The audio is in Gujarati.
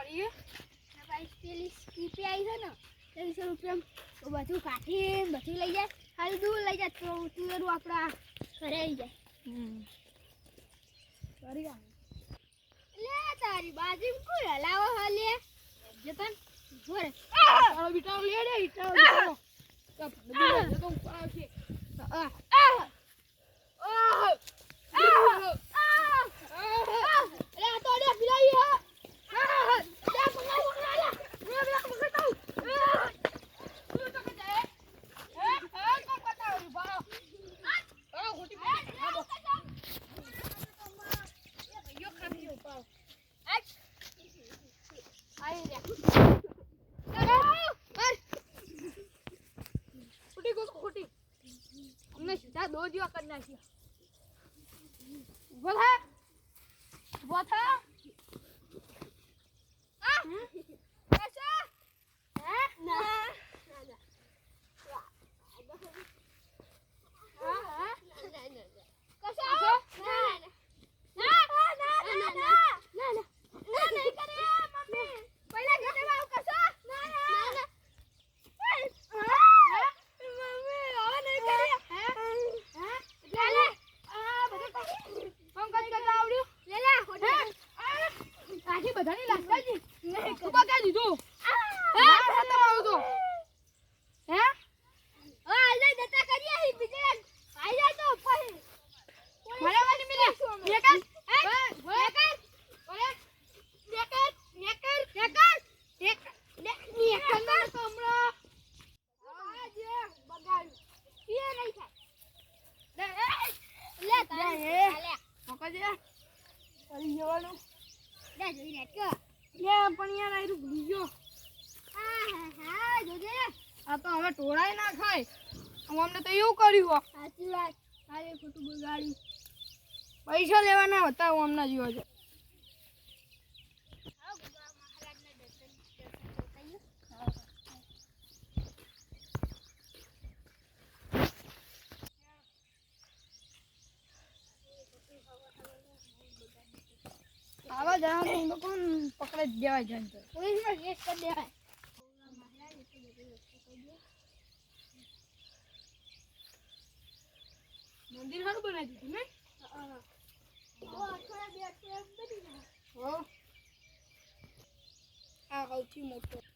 કરીએ ભાઈ પેલી સ્કીપી આવી છે ને 300 રૂપિયા બધું કાઢી બધું લઈ જાય ખાલી દૂર લઈ જાય તો તુવેરું આપણા ઘરે આવી જાય કરી લે તારી બાજુ કોઈ હલાવો હલે જતન જોરે તારો બીટાઓ લે રે ઈટાઓ તો આવશે દો જીવા કરી નાખી ઉભો થા કશા હે ના બધાની લાગતાજી ઉભા કરી દીધું હે ખતમ આવું તો હે આલે દતા કરીએ હી બીજે આઈ જાય તો પછી મારાવાની મિલે નેકર કમરો આજે બગાડ્યું પીએ નહીં થાય લે તારે મકજે કરી જવાનું લે જોઈ લે કે લે પણ યાર આયરું ભૂલી ગયો હા જોજે આ તો હવે ટોળાય ના ખાય અમને તો એવું કર્યું હો સાચી વાત આરે ખોટું બગાડ્યું પૈસા લેવાના હતા હું હમણાં જીવો છે આવા જવાનું તો કોણ પકડે જ દેવાય જાય તો પોલીસમાં કેસ કરી દેવાય મંદિર સારું બનાવી દીધું ને આ સૌથી મોટો